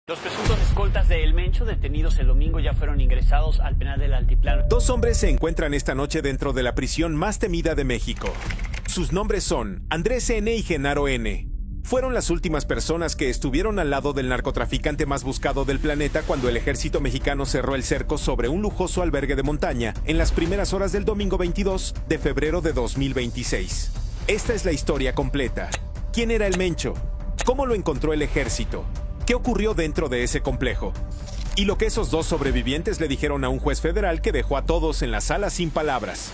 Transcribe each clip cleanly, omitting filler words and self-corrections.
Los presuntos escoltas de El Mencho, detenidos el domingo, ya fueron ingresados al penal del Altiplano. Dos hombres se encuentran esta noche dentro de la prisión más temida de México. Sus nombres son Andrés N. y Genaro N. Fueron las últimas personas que estuvieron al lado del narcotraficante más buscado del planeta cuando el ejército mexicano cerró el cerco sobre un lujoso albergue de montaña en las primeras horas del domingo 22 de febrero de 2026. Esta es la historia completa. ¿Quién era El Mencho? ¿Cómo lo encontró el ejército? ¿Qué ocurrió dentro de ese complejo? Y lo que esos dos sobrevivientes le dijeron a un juez federal que dejó a todos en la sala sin palabras.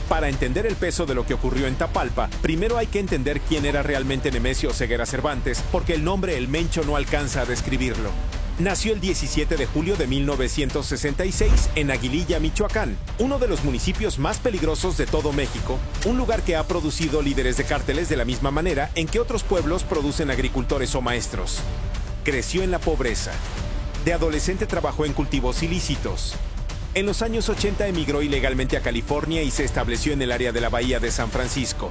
Para entender el peso de lo que ocurrió en Tapalpa, primero hay que entender quién era realmente Nemesio Oseguera Cervantes, porque el nombre El Mencho no alcanza a describirlo. Nació el 17 de julio de 1966 en Aguililla, Michoacán, uno de los municipios más peligrosos de todo México, un lugar que ha producido líderes de cárteles de la misma manera en que otros pueblos producen agricultores o maestros. Creció en la pobreza. De adolescente trabajó en cultivos ilícitos. En los años 80 emigró ilegalmente a California y se estableció en el área de la Bahía de San Francisco.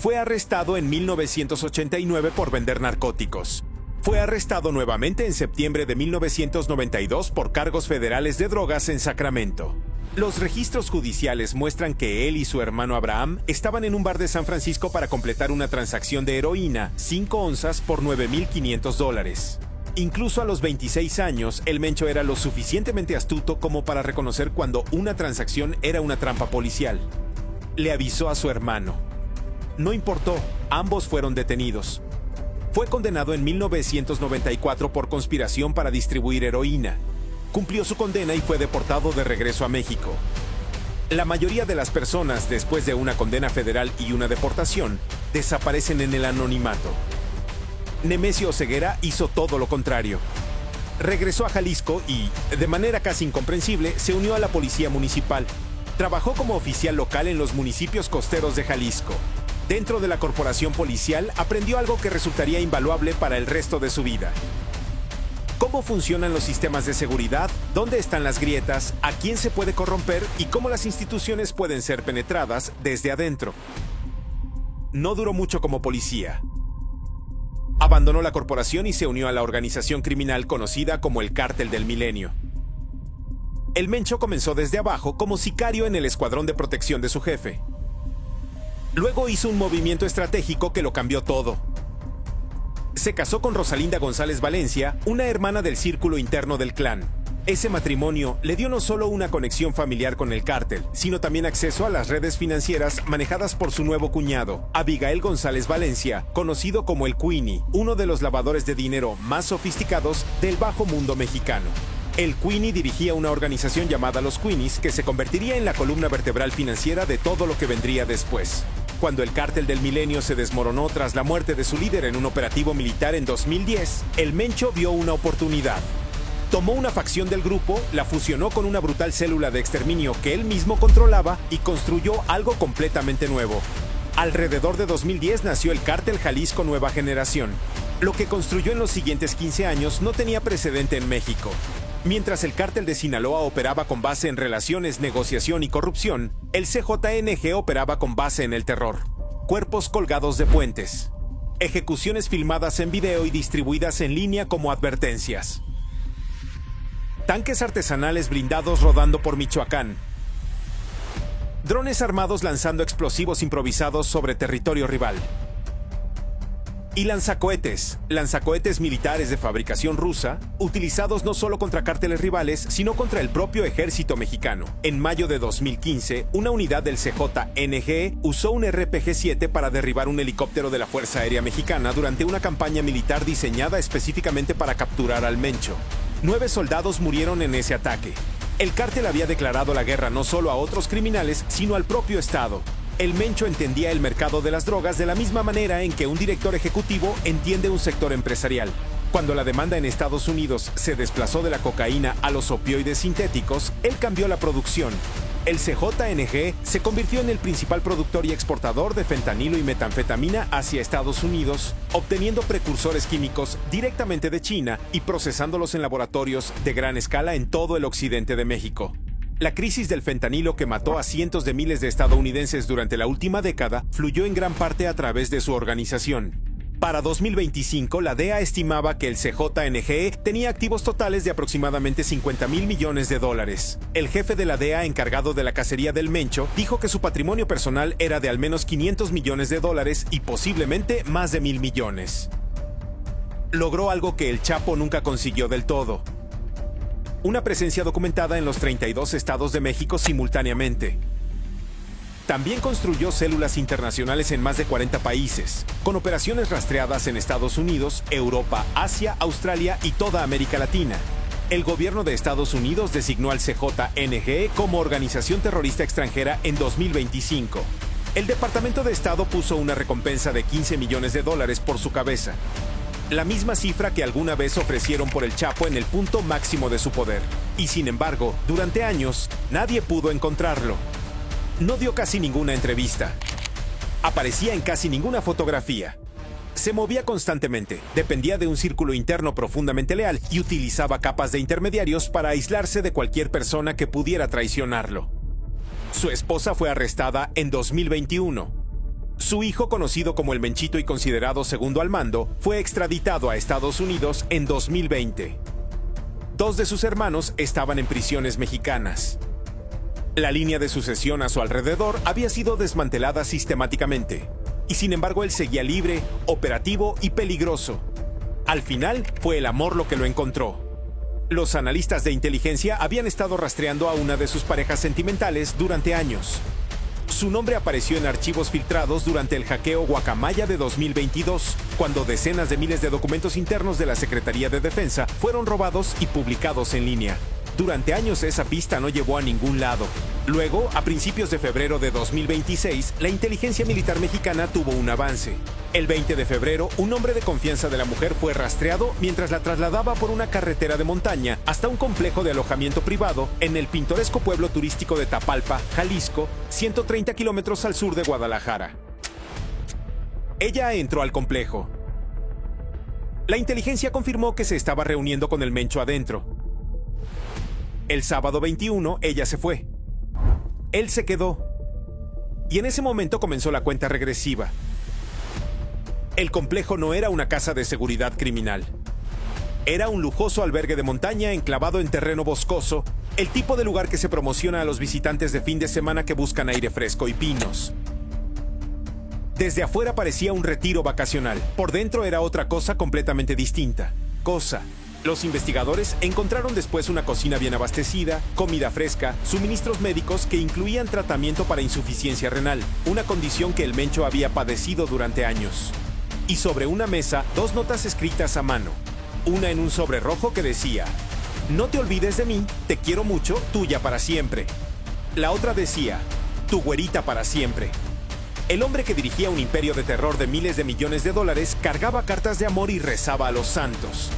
Fue arrestado en 1989 por vender narcóticos. Fue arrestado nuevamente en septiembre de 1992 por cargos federales de drogas en Sacramento. Los registros judiciales muestran que él y su hermano Abraham estaban en un bar de San Francisco para completar una transacción de heroína, 5 onzas por $9,500. Incluso a los 26 años, El Mencho era lo suficientemente astuto como para reconocer cuando una transacción era una trampa policial. Le avisó a su hermano. No importó, ambos fueron detenidos. Fue condenado en 1994 por conspiración para distribuir heroína. Cumplió su condena y fue deportado de regreso a México. La mayoría de las personas, después de una condena federal y una deportación, desaparecen en el anonimato. Nemesio Oseguera hizo todo lo contrario. Regresó a Jalisco y, de manera casi incomprensible, se unió a la policía municipal. Trabajó como oficial local en los municipios costeros de Jalisco. Dentro de la corporación policial, aprendió algo que resultaría invaluable para el resto de su vida. ¿Cómo funcionan los sistemas de seguridad? ¿Dónde están las grietas? ¿A quién se puede corromper? ¿Y cómo las instituciones pueden ser penetradas desde adentro? No duró mucho como policía. Abandonó la corporación y se unió a la organización criminal conocida como el Cártel del Milenio. El Mencho comenzó desde abajo como sicario en el escuadrón de protección de su jefe. Luego hizo un movimiento estratégico que lo cambió todo. Se casó con Rosalinda González Valencia, una hermana del círculo interno del clan. Ese matrimonio le dio no solo una conexión familiar con el cártel, sino también acceso a las redes financieras manejadas por su nuevo cuñado, Abigail González Valencia, conocido como el Queenie, uno de los lavadores de dinero más sofisticados del bajo mundo mexicano. El Queenie dirigía una organización llamada Los Queenies que se convertiría en la columna vertebral financiera de todo lo que vendría después. Cuando el Cártel del Milenio se desmoronó tras la muerte de su líder en un operativo militar en 2010, El Mencho vio una oportunidad. Tomó una facción del grupo, la fusionó con una brutal célula de exterminio que él mismo controlaba y construyó algo completamente nuevo. Alrededor de 2010 nació el Cártel Jalisco Nueva Generación. Lo que construyó en los siguientes 15 años no tenía precedente en México. Mientras el Cártel de Sinaloa operaba con base en relaciones, negociación y corrupción, el CJNG operaba con base en el terror. Cuerpos colgados de puentes. Ejecuciones filmadas en video y distribuidas en línea como advertencias. Tanques artesanales blindados rodando por Michoacán. Drones armados lanzando explosivos improvisados sobre territorio rival. Y lanzacohetes militares de fabricación rusa, utilizados no solo contra cárteles rivales, sino contra el propio ejército mexicano. En mayo de 2015, una unidad del CJNG usó un RPG-7 para derribar un helicóptero de la Fuerza Aérea Mexicana durante una campaña militar diseñada específicamente para capturar al Mencho. 9 soldados murieron en ese ataque. El cártel había declarado la guerra no solo a otros criminales, sino al propio Estado. El Mencho entendía el mercado de las drogas de la misma manera en que un director ejecutivo entiende un sector empresarial. Cuando la demanda en Estados Unidos se desplazó de la cocaína a los opioides sintéticos, él cambió la producción. El CJNG se convirtió en el principal productor y exportador de fentanilo y metanfetamina hacia Estados Unidos, obteniendo precursores químicos directamente de China y procesándolos en laboratorios de gran escala en todo el occidente de México. La crisis del fentanilo que mató a cientos de miles de estadounidenses durante la última década fluyó en gran parte a través de su organización. Para 2025, la DEA estimaba que el CJNGE tenía activos totales de aproximadamente $50 mil millones. El jefe de la DEA encargado de la cacería del Mencho dijo que su patrimonio personal era de al menos $500 millones y posiblemente más de 1,000 millones. Logró algo que el Chapo nunca consiguió del todo: una presencia documentada en los 32 estados de México simultáneamente. También construyó células internacionales en más de 40 países, con operaciones rastreadas en Estados Unidos, Europa, Asia, Australia y toda América Latina. El gobierno de Estados Unidos designó al CJNGE como organización terrorista extranjera en 2025. El Departamento de Estado puso una recompensa de $15 millones por su cabeza, la misma cifra que alguna vez ofrecieron por el Chapo en el punto máximo de su poder. Y sin embargo, durante años, nadie pudo encontrarlo. No dio casi ninguna entrevista. Aparecía en casi ninguna fotografía. Se movía constantemente, dependía de un círculo interno profundamente leal y utilizaba capas de intermediarios para aislarse de cualquier persona que pudiera traicionarlo. Su esposa fue arrestada en 2021. Su hijo, conocido como el Menchito y considerado segundo al mando, fue extraditado a Estados Unidos en 2020. 2 de sus hermanos estaban en prisiones mexicanas. La línea de sucesión a su alrededor había sido desmantelada sistemáticamente, y sin embargo él seguía libre, operativo y peligroso. Al final, fue el amor lo que lo encontró. Los analistas de inteligencia habían estado rastreando a una de sus parejas sentimentales durante años. Su nombre apareció en archivos filtrados durante el hackeo Guacamaya de 2022, cuando decenas de miles de documentos internos de la Secretaría de Defensa fueron robados y publicados en línea. Durante años esa pista no llevó a ningún lado. Luego, a principios de febrero de 2026, la inteligencia militar mexicana tuvo un avance. El 20 de febrero, un hombre de confianza de la mujer fue rastreado mientras la trasladaba por una carretera de montaña hasta un complejo de alojamiento privado en el pintoresco pueblo turístico de Tapalpa, Jalisco, 130 kilómetros al sur de Guadalajara. Ella entró al complejo. La inteligencia confirmó que se estaba reuniendo con el Mencho adentro. El sábado 21, ella se fue. Él se quedó. Y en ese momento comenzó la cuenta regresiva. El complejo no era una casa de seguridad criminal. Era un lujoso albergue de montaña enclavado en terreno boscoso, el tipo de lugar que se promociona a los visitantes de fin de semana que buscan aire fresco y pinos. Desde afuera parecía un retiro vacacional. Por dentro era otra cosa completamente distinta. Los investigadores encontraron después una cocina bien abastecida, comida fresca, suministros médicos que incluían tratamiento para insuficiencia renal, una condición que el Mencho había padecido durante años. Y sobre una mesa, 2 notas escritas a mano. Una en un sobre rojo que decía: "No te olvides de mí, te quiero mucho, tuya para siempre". La otra decía: "Tu güerita para siempre". El hombre que dirigía un imperio de terror de miles de millones de dólares cargaba cartas de amor y rezaba a los santos.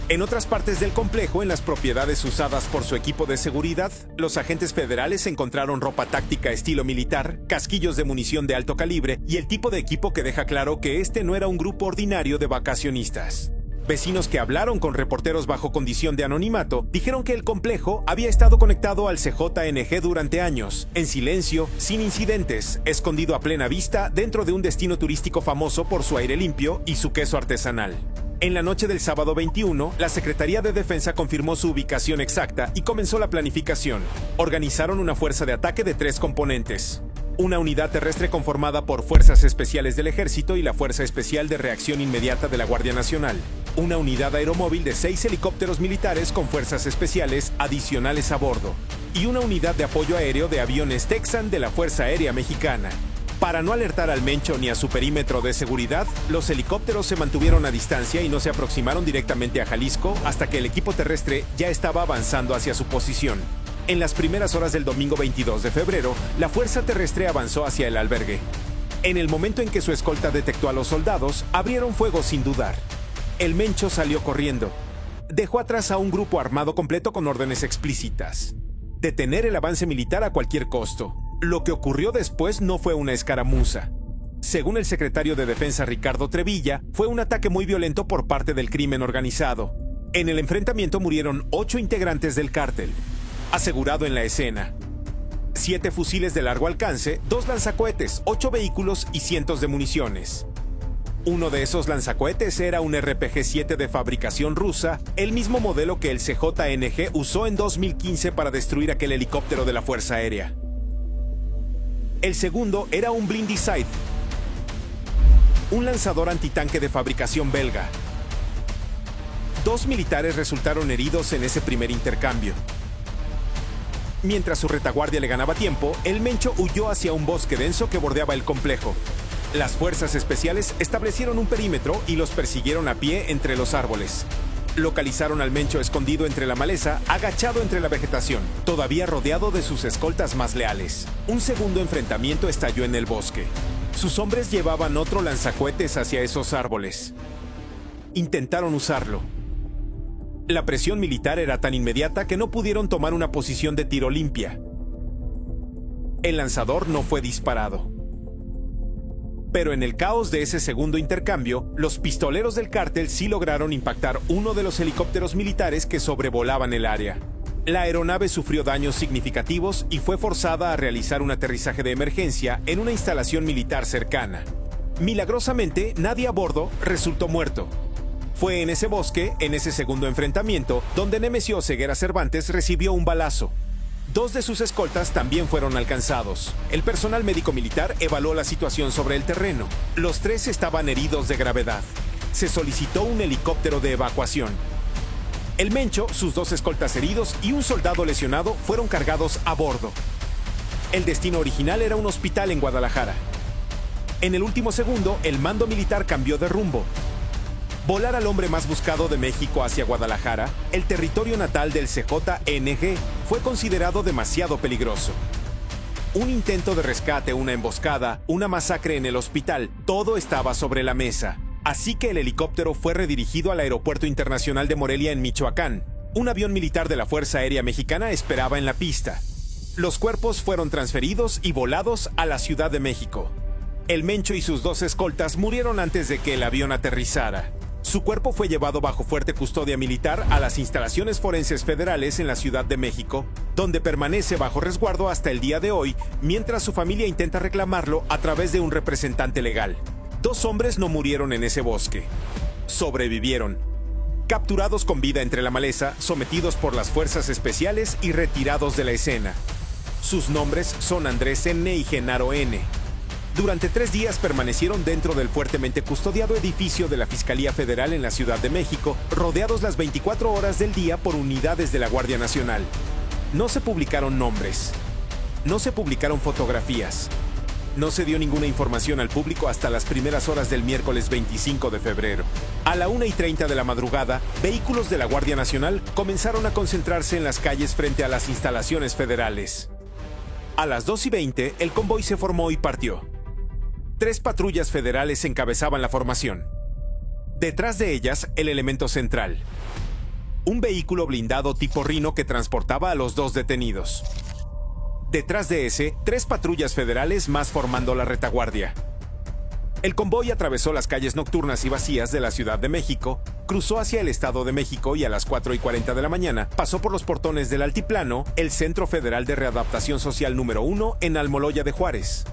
En otras partes del complejo, en las propiedades usadas por su equipo de seguridad, los agentes federales encontraron ropa táctica estilo militar, casquillos de munición de alto calibre y el tipo de equipo que deja claro que este no era un grupo ordinario de vacacionistas. Vecinos que hablaron con reporteros bajo condición de anonimato dijeron que el complejo había estado conectado al CJNG durante años, en silencio, sin incidentes, escondido a plena vista dentro de un destino turístico famoso por su aire limpio y su queso artesanal. En la noche del sábado 21, la Secretaría de Defensa confirmó su ubicación exacta y comenzó la planificación. Organizaron una fuerza de ataque de 3 componentes. Una unidad terrestre conformada por Fuerzas Especiales del Ejército y la Fuerza Especial de Reacción Inmediata de la Guardia Nacional. Una unidad aeromóvil de 6 helicópteros militares con fuerzas especiales adicionales a bordo. Y una unidad de apoyo aéreo de aviones Texan de la Fuerza Aérea Mexicana. Para no alertar al Mencho ni a su perímetro de seguridad, los helicópteros se mantuvieron a distancia y no se aproximaron directamente a Jalisco hasta que el equipo terrestre ya estaba avanzando hacia su posición. En las primeras horas del domingo 22 de febrero, la fuerza terrestre avanzó hacia el albergue. En el momento en que su escolta detectó a los soldados, abrieron fuego sin dudar. El Mencho salió corriendo. Dejó atrás a un grupo armado completo con órdenes explícitas: detener el avance militar a cualquier costo. Lo que ocurrió después no fue una escaramuza. Según el secretario de Defensa Ricardo Trevilla, fue un ataque muy violento por parte del crimen organizado. En el enfrentamiento murieron 8 integrantes del cártel. Asegurado en la escena: 7 fusiles de largo alcance, 2 lanzacohetes, 8 vehículos y cientos de municiones. Uno de esos lanzacohetes era un RPG-7 de fabricación rusa, el mismo modelo que el CJNG usó en 2015 para destruir aquel helicóptero de la Fuerza Aérea. El segundo era un Blindy Scythe, un lanzador antitanque de fabricación belga. 2 militares resultaron heridos en ese primer intercambio. Mientras su retaguardia le ganaba tiempo, el Mencho huyó hacia un bosque denso que bordeaba el complejo. Las fuerzas especiales establecieron un perímetro y los persiguieron a pie entre los árboles. Localizaron al Mencho escondido entre la maleza, agachado entre la vegetación, todavía rodeado de sus escoltas más leales. Un segundo enfrentamiento estalló en el bosque. Sus hombres llevaban otro lanzacohetes hacia esos árboles. Intentaron usarlo. La presión militar era tan inmediata que no pudieron tomar una posición de tiro limpia. El lanzador no fue disparado. Pero en el caos de ese segundo intercambio, los pistoleros del cártel sí lograron impactar uno de los helicópteros militares que sobrevolaban el área. La aeronave sufrió daños significativos y fue forzada a realizar un aterrizaje de emergencia en una instalación militar cercana. Milagrosamente, nadie a bordo resultó muerto. Fue en ese bosque, en ese segundo enfrentamiento, donde Nemesio Ceguera Cervantes recibió un balazo. 2 de sus escoltas también fueron alcanzados. El personal médico-militar evaluó la situación sobre el terreno. Los 3 estaban heridos de gravedad. Se solicitó un helicóptero de evacuación. El Mencho, sus 2 escoltas heridos y un soldado lesionado fueron cargados a bordo. El destino original era un hospital en Guadalajara. En el último segundo, el mando militar cambió de rumbo. Volar al hombre más buscado de México hacia Guadalajara, el territorio natal del CJNG, fue considerado demasiado peligroso. Un intento de rescate, una emboscada, una masacre en el hospital, todo estaba sobre la mesa. Así que el helicóptero fue redirigido al Aeropuerto Internacional de Morelia en Michoacán. Un avión militar de la Fuerza Aérea Mexicana esperaba en la pista. Los cuerpos fueron transferidos y volados a la Ciudad de México. El Mencho y sus 2 escoltas murieron antes de que el avión aterrizara. Su cuerpo fue llevado bajo fuerte custodia militar a las instalaciones forenses federales en la Ciudad de México, donde permanece bajo resguardo hasta el día de hoy, mientras su familia intenta reclamarlo a través de un representante legal. 2 hombres no murieron en ese bosque. Sobrevivieron. Capturados con vida entre la maleza, sometidos por las fuerzas especiales y retirados de la escena. Sus nombres son Andrés N. y Genaro N. Durante 3 días permanecieron dentro del fuertemente custodiado edificio de la Fiscalía Federal en la Ciudad de México, rodeados las 24 horas del día por unidades de la Guardia Nacional. No se publicaron nombres. No se publicaron fotografías. No se dio ninguna información al público hasta las primeras horas del miércoles 25 de febrero. A la 1:30 de la madrugada, vehículos de la Guardia Nacional comenzaron a concentrarse en las calles frente a las instalaciones federales. A las 2:20, el convoy se formó y partió. 3 patrullas federales encabezaban la formación. Detrás de ellas, el elemento central. Un vehículo blindado tipo Rhino que transportaba a los 2 detenidos. Detrás de ese, 3 patrullas federales más formando la retaguardia. El convoy atravesó las calles nocturnas y vacías de la Ciudad de México, cruzó hacia el Estado de México y a las 4:40 de la mañana pasó por los portones del Altiplano, el Centro Federal de Readaptación Social número 1 en Almoloya de Juárez,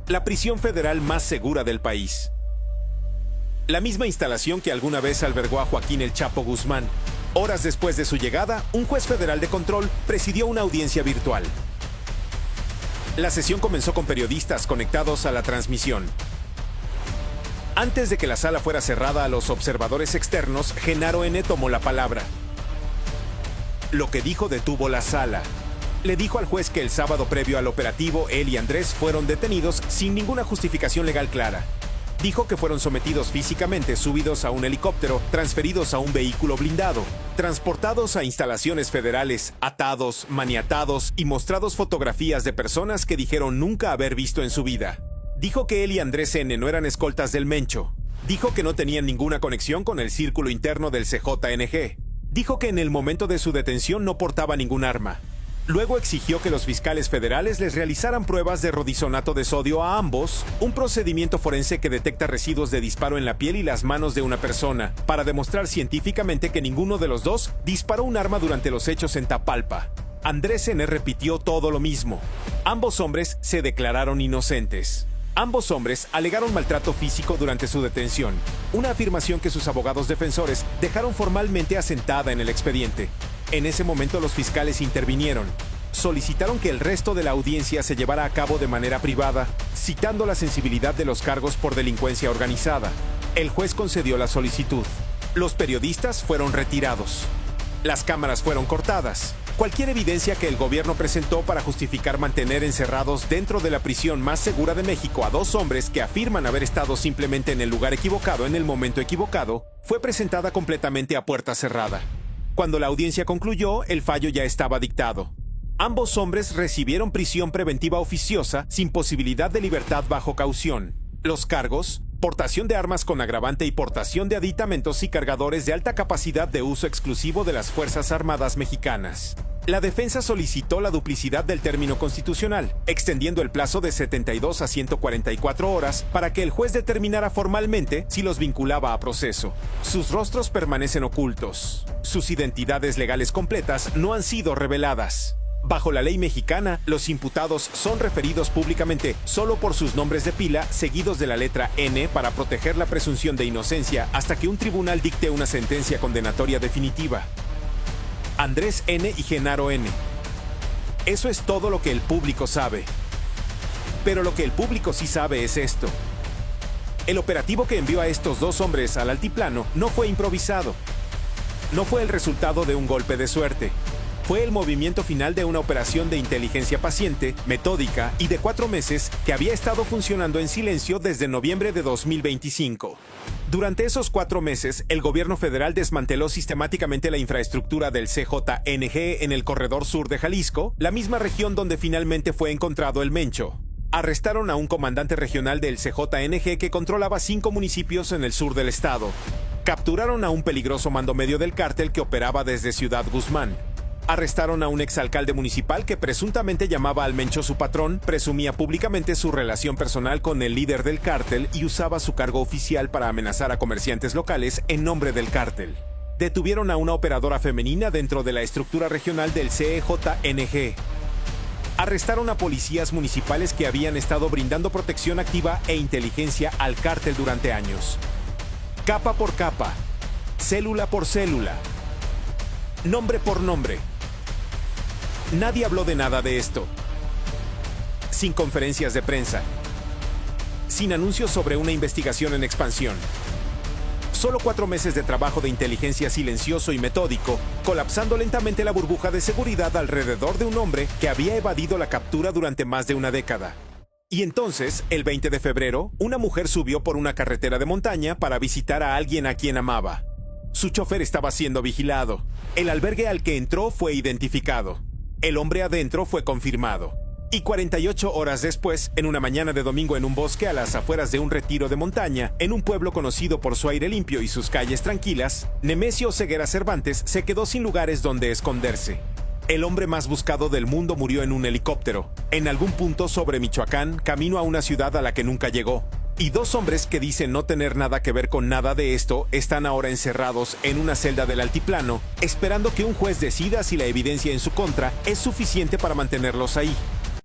la prisión federal más segura del país. La misma instalación que alguna vez albergó a Joaquín El Chapo Guzmán. Horas después de su llegada, un juez federal de control presidió una audiencia virtual. La sesión comenzó con periodistas conectados a la transmisión. Antes de que la sala fuera cerrada a los observadores externos, Genaro N. tomó la palabra. Lo que dijo detuvo la sala. Le dijo al juez que el sábado previo al operativo, él y Andrés fueron detenidos sin ninguna justificación legal clara. Dijo que fueron sometidos físicamente, subidos a un helicóptero, transferidos a un vehículo blindado, transportados a instalaciones federales, atados, maniatados y mostrados fotografías de personas que dijeron nunca haber visto en su vida. Dijo que él y Andrés N. no eran escoltas del Mencho. Dijo que no tenían ninguna conexión con el círculo interno del CJNG. Dijo que en el momento de su detención no portaba ningún arma. Luego exigió que los fiscales federales les realizaran pruebas de rodisonato de sodio a ambos, un procedimiento forense que detecta residuos de disparo en la piel y las manos de una persona, para demostrar científicamente que ninguno de los dos disparó un arma durante los hechos en Tapalpa. Andrés N. repitió todo lo mismo. Ambos hombres se declararon inocentes. Ambos hombres alegaron maltrato físico durante su detención, una afirmación que sus abogados defensores dejaron formalmente asentada en el expediente. En ese momento los fiscales intervinieron. Solicitaron que el resto de la audiencia se llevara a cabo de manera privada, citando la sensibilidad de los cargos por delincuencia organizada. El juez concedió la solicitud. Los periodistas fueron retirados. Las cámaras fueron cortadas. Cualquier evidencia que el gobierno presentó para justificar mantener encerrados dentro de la prisión más segura de México a dos hombres que afirman haber estado simplemente en el lugar equivocado en el momento equivocado, fue presentada completamente a puerta cerrada. Cuando la audiencia concluyó, el fallo ya estaba dictado. Ambos hombres recibieron prisión preventiva oficiosa sin posibilidad de libertad bajo caución. Los cargos: portación de armas con agravante y portación de aditamentos y cargadores de alta capacidad de uso exclusivo de las Fuerzas Armadas Mexicanas. La defensa solicitó la duplicidad del término constitucional, extendiendo el plazo de 72 a 144 horas para que el juez determinara formalmente si los vinculaba a proceso. Sus rostros permanecen ocultos. Sus identidades legales completas no han sido reveladas. Bajo la ley mexicana, los imputados son referidos públicamente solo por sus nombres de pila, seguidos de la letra N, para proteger la presunción de inocencia hasta que un tribunal dicte una sentencia condenatoria definitiva. Andrés N. y Genaro N. Eso es todo lo que el público sabe. Pero lo que el público sí sabe es esto. El operativo que envió a estos dos hombres al altiplano no fue improvisado. No fue el resultado de un golpe de suerte. Fue el movimiento final de una operación de inteligencia paciente, metódica y de 4 meses que había estado funcionando en silencio desde noviembre de 2025. Durante esos 4 meses, el gobierno federal desmanteló sistemáticamente la infraestructura del CJNG en el corredor sur de Jalisco, la misma región donde finalmente fue encontrado el Mencho. Arrestaron a un comandante regional del CJNG que controlaba 5 municipios en el sur del estado. Capturaron a un peligroso mando medio del cártel que operaba desde Ciudad Guzmán. Arrestaron a un exalcalde municipal que presuntamente llamaba al Mencho su patrón, presumía públicamente su relación personal con el líder del cártel y usaba su cargo oficial para amenazar a comerciantes locales en nombre del cártel. Detuvieron a una operadora femenina dentro de la estructura regional del CJNG. Arrestaron a policías municipales que habían estado brindando protección activa e inteligencia al cártel durante años. Capa por capa, célula por célula, nombre por nombre. Nadie habló de nada de esto. Sin conferencias de prensa. Sin anuncios sobre una investigación en expansión. Solo 4 meses de trabajo de inteligencia silencioso y metódico, colapsando lentamente la burbuja de seguridad alrededor de un hombre que había evadido la captura durante más de una década. Y entonces, el 20 de febrero, una mujer subió por una carretera de montaña para visitar a alguien a quien amaba. Su chofer estaba siendo vigilado. El albergue al que entró fue identificado. El hombre adentro fue confirmado. Y 48 horas después, en una mañana de domingo en un bosque a las afueras de un retiro de montaña, en un pueblo conocido por su aire limpio y sus calles tranquilas, Nemesio Ceguera Cervantes se quedó sin lugares donde esconderse. El hombre más buscado del mundo murió en un helicóptero, en algún punto sobre Michoacán, camino a una ciudad a la que nunca llegó. Y 2 hombres que dicen no tener nada que ver con nada de esto están ahora encerrados en una celda del altiplano, esperando que un juez decida si la evidencia en su contra es suficiente para mantenerlos ahí.